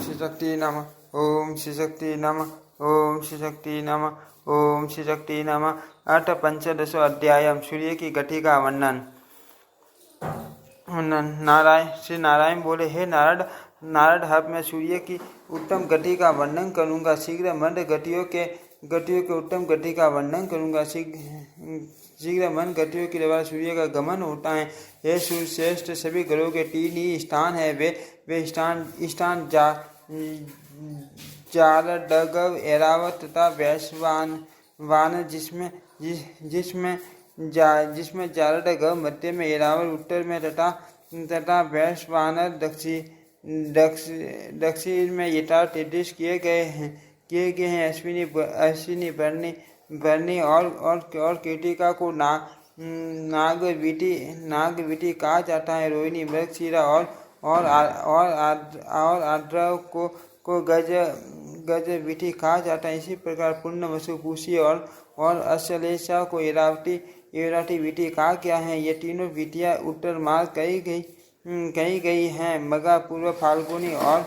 श्री शक्ति नमः। ओम श्री शक्ति नमः। ओम श्री शक्ति नमः। ओम श्री शक्ति नमः। अथ पंचदशो अध्याय सूर्य की गति का वर्णन। श्री नारायण बोले, हे नारद, अब मैं सूर्य की उत्तम गति का वर्णन करूंगा। शीघ्र मंद गतियों के उत्तम गति का वर्णन करूंगा। शीघ्र मंद गतियों के द्वारा सूर्य का गमन होता है। हे सूर्य श्रेष्ठ, सभी ग्रहों के 3 ही स्थान है। वे स्थान जालडगव, ऐरावत तथा वैश्वान, जिसमें जालडगव मध्य में, ऐरावत उत्तर में तथा वैश्वानर दक्षिण में यथार्थ निर्दिष्ट किए गए हैं। अश्विनी बरनी और कृतिका को नागविटी कहा जाता है। रोहिणी, मृगशिरा और आर्द्रव को गजविटी कहा जाता है। इसी प्रकार पूर्णवसु, पूषी और अश्लेषा को ऐरावती विटी कहा गया है। ये तीनों विटियां उत्तर मार्ग कही गई हैं। मघा, पूर्व फाल्गुनी और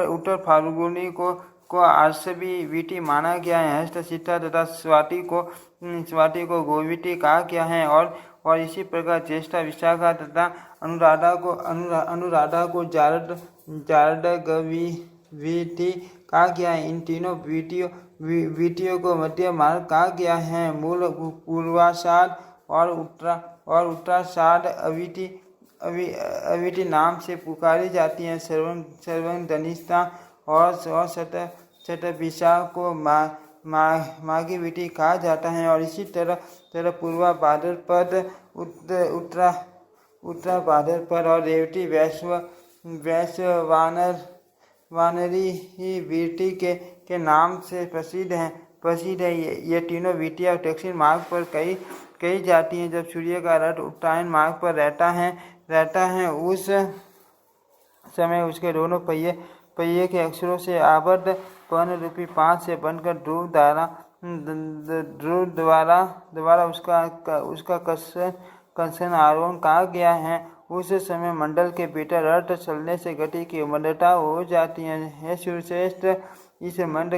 उत्तर फाल्गुनी को आश्वी विटी माना गया है। हस्त, चित्ता तथा स्वाति को गोविटी कहा गया है। और इसी प्रकार ज्येष्ठा, विशाखा तथा अनुराधा को जारडगविटी कहा गया है। इन तीनों विटियों को मध्य मार्ग कहा गया है। मूल पूर्वाषाढ़ और उत्तराषाढ़ अविटी नाम से पुकारी जाती हैं। श्रवण, धनिष्ठा और शतभिषा को माघी विटी कहा जाता है। और इसी तरह पूर्वा भाद्रपद, उत्तरा भाद्रपद और रेवती वैश्वानरी ही विटी के नाम से प्रसिद्ध है। ये तीनों विटियां दक्षिण मार्ग पर कही जाती हैं। जब सूर्य का रथ उत्तरायण मार्ग पर रहता है उस समय उसके दोनों पहिए के अक्षरों से आबद्ध पर्ण रूपी 5 से बनकर ध्रुव द्वारा उसका कर्षण आरोहण कहा गया है। उस समय मंडल के भीतर रथ चलने से गति की मंदता हो जाती है। सूर्यश्रेष्ठ, इस मंद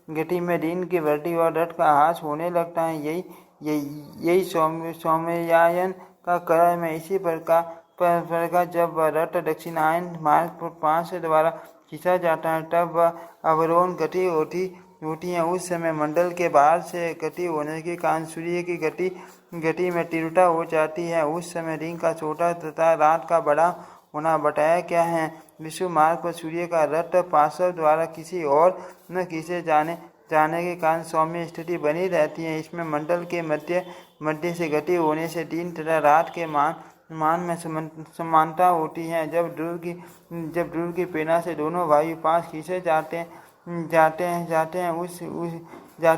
गति में दिन की वृद्धि और रथ का ह्रास होने लगता है। यही सौम्यायन का कारण है। इसी प्रकार जब रथ दक्षिणायन मार्ग पर 5 द्वारा खींचा जाता है तब अवरोहण गति होती है। उस समय मंडल के बाहर से गति होने के कारण सूर्य की गति में तीव्रता हो जाती है। उस समय दिन का छोटा तथा रात का बड़ा होना बताया गया है। विषुव मार्ग पर सूर्य का रथ पार्श्व द्वारा किसी और न किसे जाने के कारण सौम्य स्थिति बनी रहती है। इसमें मंडल के मध्य से गति होने से दिन तथा रात के मान में समानता होती है। जब ध्रुव की प्रेरणा से दोनों वायु पास खींचे जाते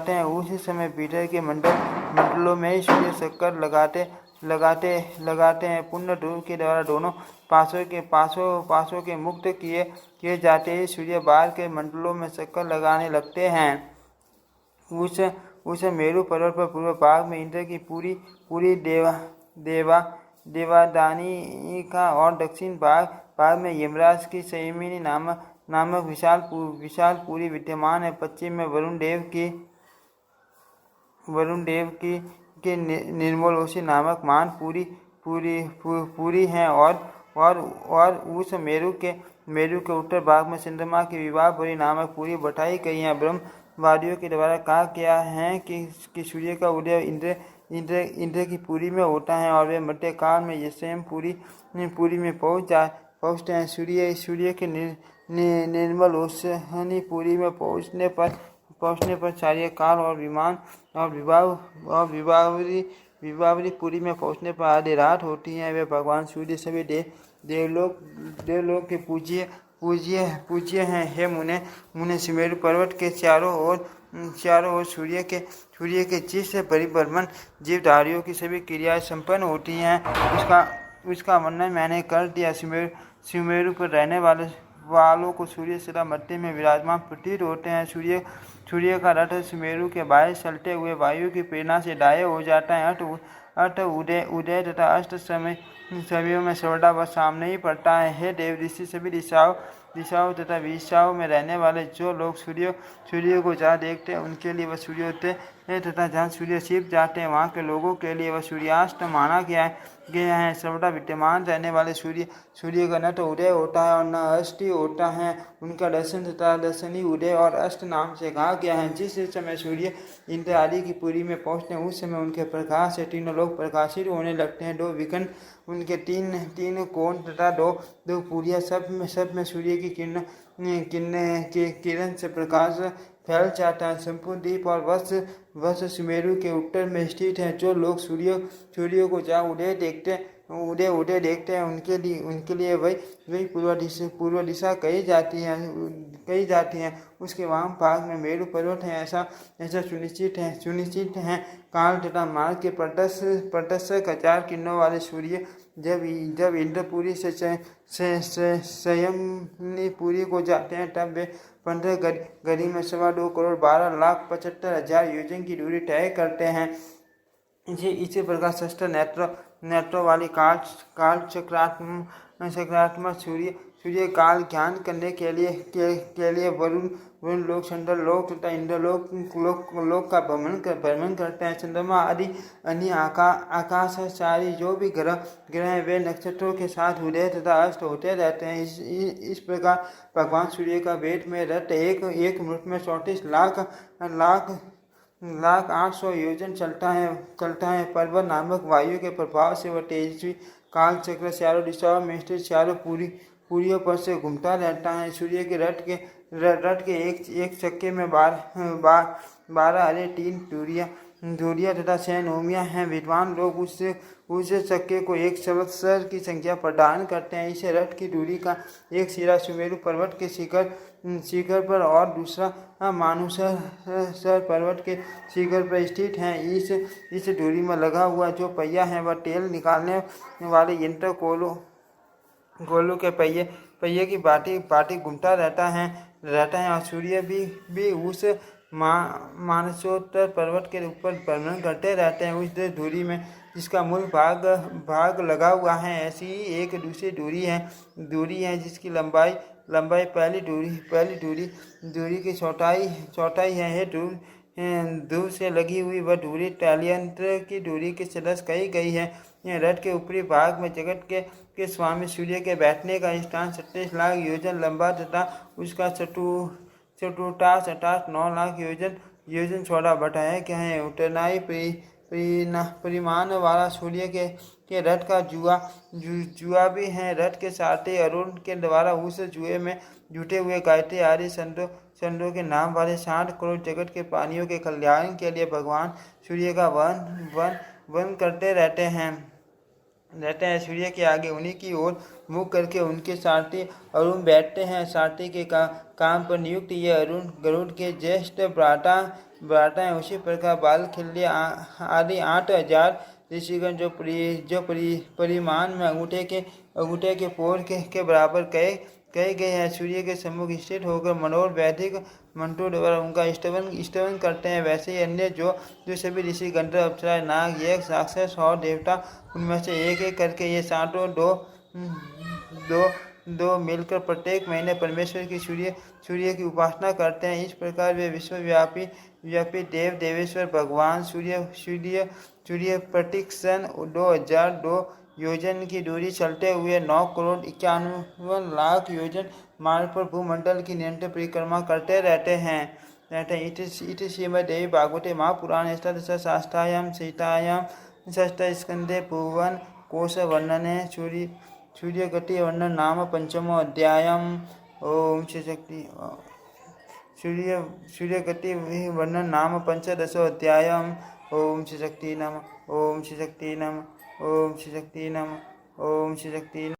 हैं उसी समय भीतर के मंडलों में ही सूर्य चक्कर लगाते हैं। पूर्ण ध्रुव के द्वारा दोनों पासों के मुक्त किए जाते ही सूर्य बाहर के मंडलों में चक्कर लगाने लगते हैं। उस मेरु पर्वत पर पूर्व भाग में इंद्र की पूरी देवादानी का और दक्षिण भाग में यमराज की संयमिनी नामक विशाल पूरी विद्यमान है। पश्चिम में वरुण देव की निर्मलोसी नामक मान पूरी है। और उस मेरु के उत्तर भाग में चंद्रमा की विवाहपुरी नामक पूरी बताई गई है। ब्रह्मवादियों के द्वारा कहा गया है कि सूर्य का उदय इंद्र की पुरी में होता है और वे मध्य काल में स्वयं पुरी में पहुँचते हैं। सूर्य के निर्मल ओशनी पुरी में पहुँचने पर चार्य काल और विमान और विवाहरी पुरी में पहुँचने पर आधी रात होती है। वे भगवान सूर्य सभी देवलोक के पूज्य हैं। हे मुने, सुमेरु पर्वत के चारों ओर सूर्य के जिस परिभ्रमण जीवधारियों की सभी क्रियाएं संपन्न होती हैं उसका वर्णन मैंने कर दिया। सुमेरु पर रहने वालों को सूर्य सदा मध्य में विराजमान प्रतीत होते हैं। सूर्य का रथ सुमेरु के बाहर चलते हुए वायु की प्रेरणा से डाये हो जाता है। अट उदय उदय तथा अष्ट समयों में सर्वदा वह सामने ही पड़ता है। हे देव ऋषि, सभी दिशाओं तथा विदिशाओं में रहने वाले जो लोग सूर्य को जहाँ देखते हैं उनके लिए वह सूर्योदय है, तथा जहाँ सूर्य छिप जाते हैं वहाँ के लोगों के लिए वह सूर्यास्त माना गया है। सर्वदा विद्यमान रहने वाले सूर्य का न तो उदय होता है और न अस्त ही होता है। उनका दर्शन तथा दर्शनी उदय और अस्त नाम से कहा गया है। जिस समय सूर्य इंद्र आदि की पुरी में पहुँचते हैं उस समय उनके प्रकाश से तीनों लोग प्रकाशित होने लगते हैं। दो विकर्ण उनके तीन कोण तथा दो पुरिया सब में सूर्य की किरण से प्रकाश फैल जाता है। संपूर्ण द्वीप और वत्स सुमेरु के उत्तर में स्थित है। जो लोग सूर्य को जहाँ उदय देखते हैं उनके लिए वही पूर्व दिशा कही जाती है। उसके वाम भाग में मेरु पर्वत है, ऐसा सुनिश्चित है। काल तथा मार्ग के प्रदर्शक 1000 किरणों वाले सूर्य जब इंद्रपुरी से संयमपुरी को जाते हैं तब वे 15 घड़ी में 2.25 करोड़ 12,75,000 योजन की दूरी तय करते हैं। इसी प्रकार षष्ठ नेत्रों वाली काल चक्रात्मक सूर्य काल ज्ञान करने के लिए वरुण लोक, चंद्र लोक तथा इंद्रलोक लोक का भ्रमण करते हैं। चंद्रमा आदि अन्य आकाशचारी जो भी ग्रह हैं वे नक्षत्रों के साथ उदय तथा अस्त होते रहते हैं। इस प्रकार भगवान सूर्य का वेद में रथ एक मिनट में 34 लाख 800 योजन चलता है। पर्वत नामक वायु के प्रभाव से वह तेजस्वी काल चक्र चारों दिशाओं में स्थित चारों पुरियों पर से घूमता रहता है। सूर्य के रथ के एक चक्के में 12 अरे 3 धुरियाँ तथा 6 नोमियाँ हैं। विद्वान लोग उस चक्के को 1 संवत्सर की संख्या प्रदान करते हैं। इसे रथ की दूरी का एक सिरा सुमेरु पर्वत के शिखर पर और दूसरा मानुसर पर्वत के शिखर पर स्थित है। इस दूरी में लगा हुआ जो पहिया है वह तेल निकालने वाले यंत्र गोलू के पहिए की बाटी घूमता रहता है और सूर्य भी उस मानसोत्तर पर्वत के ऊपर भ्रमण करते रहते हैं। उस दूरी में जिसका मूल भाग लगा हुआ है ऐसी ही एक दूसरी दूरी है जिसकी लंबाई पहली दूरी की चौथाई है। दूर से लगी हुई वह दूरी तालयंत्र की दूरी के सदस्य कही गई है। यह रथ के ऊपरी भाग में जगत के स्वामी सूर्य के बैठने का स्थान 37 लाख योजन लंबा तथा उसका चतुर्थांश 9 लाख योजन चौड़ा बताया गया है। उत्तरदायी परिमाण वाला सूर्य के रथ का जुआ भी है। रथ के सारथी अरुण के द्वारा उस जुए में जुटे हुए गायत्री आदि संतों के नाम वाले 60 करोड़ जगत के प्राणियों के कल्याण के लिए भगवान सूर्य का वन करते रहते हैं। सूर्य के आगे उन्हीं की ओर मुख करके उनके सारथी अरुण बैठते हैं। सारथी के काम पर नियुक्त ये अरुण गरुड़ के ज्येष्ठ भ्राता हैं। उसी प्रकार बाल खिल्ली आदि 8,000 ऋषिगण जो परिमाण में अंगूठे के पोर के बराबर कहे गए हैं सूर्य के सम्मुख स्थित होकर मनोर वैदिक मंत्रों द्वारा उनका स्तवन करते हैं। वैसे ही अन्य जो सभी ऋषि गंधर्व अप्सराएं नाग यक्ष राक्षस और देवता उनमें से एक करके ये सातों दो मिलकर प्रत्येक महीने परमेश्वर की सूर्य की उपासना करते हैं। इस प्रकार वे विश्वव्यापी देव देवेश्वर भगवान सूर्य प्रतिक्षण 2002 योजन की दूरी चलते हुए 9 करोड़ 91 लाख योजन मार्ग पर भूमंडल की निरंतर परिक्रमा करते रहते हैं। इति श्रीमद्देवी भागवते महापुराणे अष्टादशशास्त्रायां सीतायां षष्ठस्कन्धे भुवन कोश वर्णने सूर्यगति वर्णन नाम पंचमो अध्यायम्। ओम श्री शक्ति सूर्यगति वर्णन नाम पंचदशो अध्यायम्। ओम श्री शक्ति नमः। ओम श्री शक्ति नमः। ओम श्री शक्ति नमः। ओम श्री शक्ति।